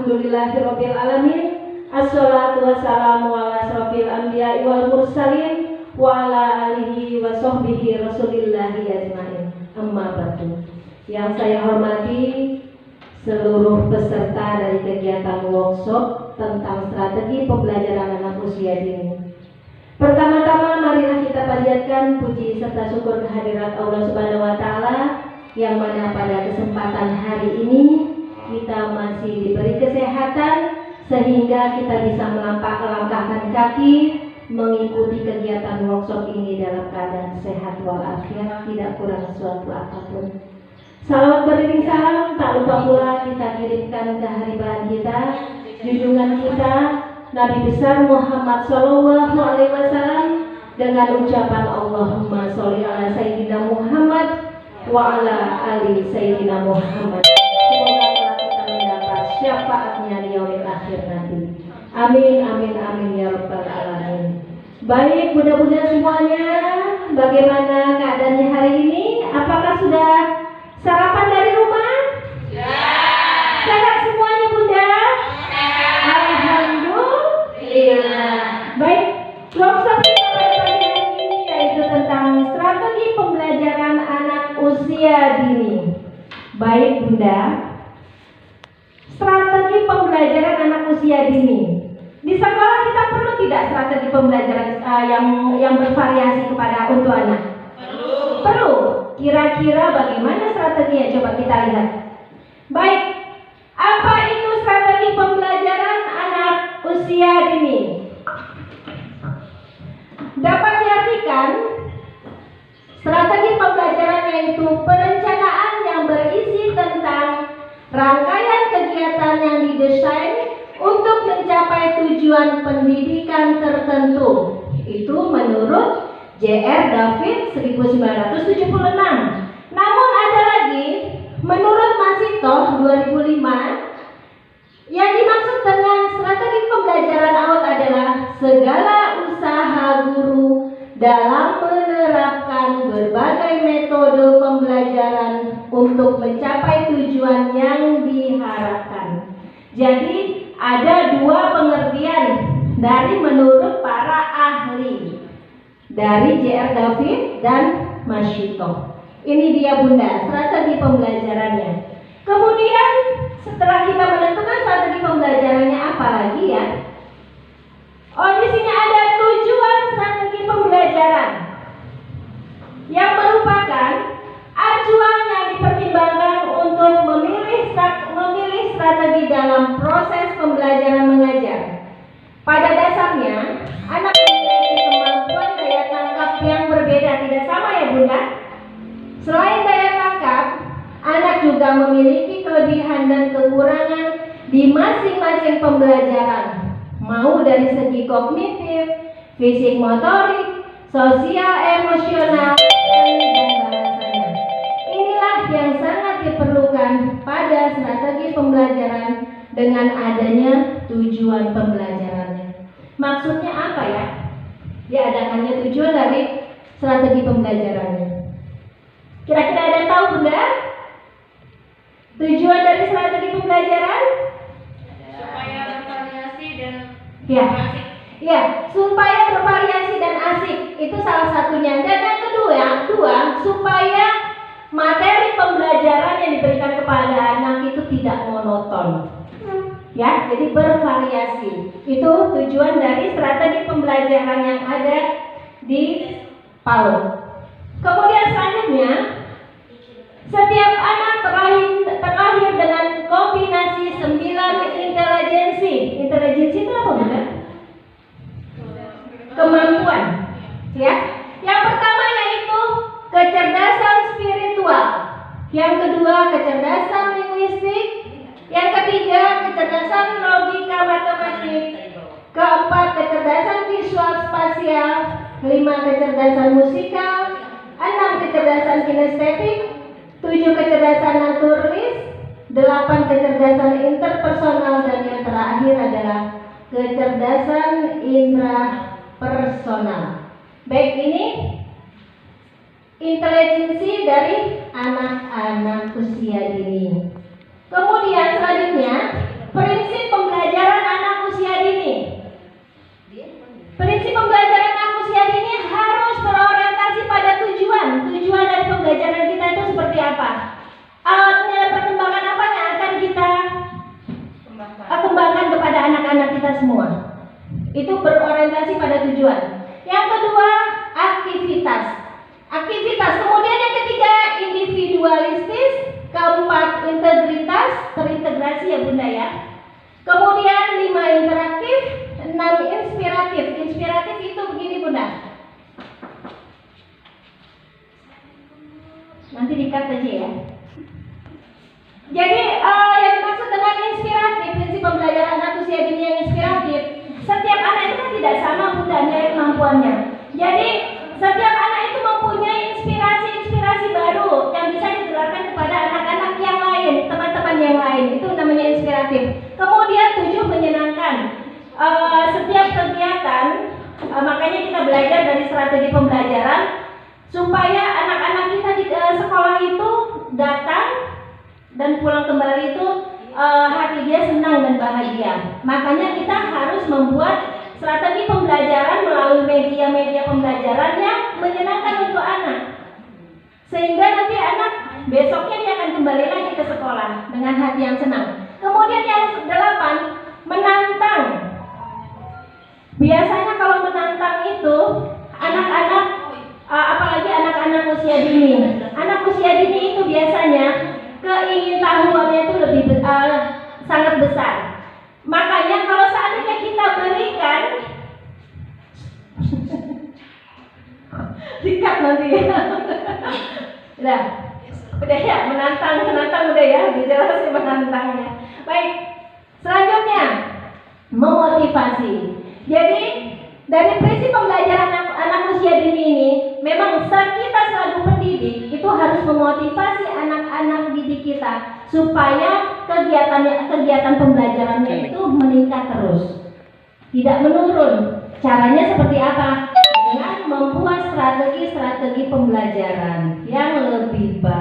Alhamdulillahirabbil alamin. Assalatu wassalamu ala asrofil anbiya'i wal mursalin wa ala alihi wa sahbihi rasulillahi ajmain. Amma ba'du. Yang saya hormati seluruh peserta dari kegiatan workshop tentang strategi pembelajaran anak usia dini. Pertama-tama marilah kita panjatkan puji serta syukur kehadirat Allah Subhanahu wa taala yang mana pada kesempatan hari ini kita masih diberi kesehatan sehingga kita bisa melangkahkan kaki mengikuti kegiatan workshop ini dalam keadaan sehat walafiat, tidak kurang suatu apapun. Salawat beriring salam tak lupa pula kita kirimkan ke haribahan kita, junjungan kita Nabi besar Muhammad Sallallahu Alaihi Wasallam dengan ucapan Allahumma sholli ala Sayyidina Muhammad wa ala ali Sayyidina Muhammad. Semoga telah kita mendapat syafaatnya di yaumil akhir nanti. Amin amin amin ya rabbal alamin. Baik bunda-bunda semuanya, bagaimana keadaannya hari ini? Apakah sudah sarapan dari rumah? Ya. Sehat semuanya bunda? Alhamdulillah. Baik, workshop kita pada pagi hari ini yaitu tentang strategi pembelajaran anak usia dini. Baik bunda, strategi pembelajaran anak usia dini. Di sekolah kita perlu tidak strategi pembelajaran yang bervariasi kepada untuk anak? Perlu. Kira-kira bagaimana strateginya? Coba kita lihat. Baik, apa itu strategi pembelajaran anak usia dini? Dapat diartikan strategi pembelajaran yaitu perencanaan yang berisi tentang rangkaian kegiatan yang didesain untuk mencapai tujuan pendidikan tertentu. Itu menurut J.R. David 1976. Namun ada lagi menurut Masito 2005, yang dimaksud dengan strategi pembelajaran AUD adalah segala usaha guru dalam menerapkan berbagai metode pembelajaran untuk mencapai tujuan yang diharapkan. Jadi ada dua pengertian dari menurut para ahli, dari J.R. David dan Masito. Ini dia bunda strategi pembelajarannya. Kemudian setelah kita menentukan strategi pembelajarannya, apa lagi ya? Oh, di sini ada tujuan strategi pembelajaran yang merupakan acuan yang dipertimbangkan untuk memilih strategi dalam proses pembelajaran mengajar. Pada dasarnya, anak memiliki kemampuan daya tangkap yang berbeda, tidak sama ya bunda? Selain daya tangkap, anak juga memiliki kelebihan dan kekurangan di masing-masing pembelajaran, mau dari segi kognitif, fisik motorik, sosial emosional, dan bahasanya. Inilah yang sangat diperlukan pada strategi pembelajaran dengan adanya tujuan pembelajarannya. Maksudnya apa ya? Diadakannya tujuan dari strategi pembelajarannya. Kira-kira ada yang tahu bunda? Tujuan dari strategi pembelajaran? Supaya bervariasi dan asik. Ya, supaya bervariasi dan asik. Itu salah satunya. Dan yang kedua, supaya materi pembelajaran yang diberikan kepada anak itu tidak monoton. Ya, jadi bervariasi. Itu tujuan dari strategi pembelajaran yang ada di PAUD. Kemudian selanjutnya, setiap anak terlahir dengan kombinasi 9 intelijensi. Intelijensi itu apa benar? Kemampuan. Ya. Yang pertama yaitu kecerdasan spiritual. Yang kedua kecerdasan linguistik. Yang ketiga kecerdasan logika matematik. Keempat kecerdasan visual spasial. 5 kecerdasan musikal. 6 kecerdasan kinestetik. 7 kecerdasan naturalis. 8 kecerdasan interpersonal. Dan yang terakhir adalah kecerdasan intrapersonal. Baik, ini intelijensi dari anak-anak usia dini. Kemudian selanjutnya Prinsip pembelajaran anak usia dini. Prinsip pembelajaran anak usia dini harus berorientasi pada tujuan. Tujuan dari pembelajaran kita itu seperti apa? Nilai perkembangan apa yang akan kita kembangkan kepada anak-anak kita semua? Itu berorientasi pada tujuan. Yang kedua, aktivitas. Aktivitas. Kemudian yang ketiga, individualistis. Keempat, integritas, terintegrasi ya Bunda ya. Kemudian 5, interaktif. 6, inspiratif. Inspiratif itu begini Bunda. Nanti di-cut aja ya. Jadi yang dimaksud dengan inspiratif, prinsip pembelajaran anak usia dini yang inspiratif, setiap anak itu kan tidak sama Bunda nilai kemampuannya. Jadi setiap anak itu mempunyai inspirasi baru yang bisa ditularkan kepada anak-anak yang lain, teman-teman yang lain. Itu namanya inspiratif. Kemudian 7, menyenangkan. Setiap kegiatan, makanya kita belajar dari strategi pembelajaran supaya anak-anak kita di sekolah itu datang dan pulang kembali itu hati dia senang dan bahagia. Makanya kita harus membuat strategi pembelajaran melalui media-media pembelajaran yang menyenangkan untuk anak, sehingga nanti anak besoknya dia akan kembali lagi ke sekolah dengan hati yang senang. Kemudian yang 8, menantang. Biasanya kalau menantang itu anak-anak, apalagi anak-anak usia dini. Anak usia dini itu biasanya keingintahuannya itu lebih sangat besar. Makanya kalau seandainya kita berikan sikat nanti udah ya, menantang udah ya, dijelasin menantangnya. Baik, selanjutnya memotivasi. Jadi dari prinsip pembelajaran anak usia dini ini, memang kita selaku pendidik itu harus memotivasi anak-anak didik kita supaya kegiatan pembelajarannya itu meningkat terus, tidak menurun. Caranya seperti apa? Dengan membuat strategi pembelajaran yang lebih baik.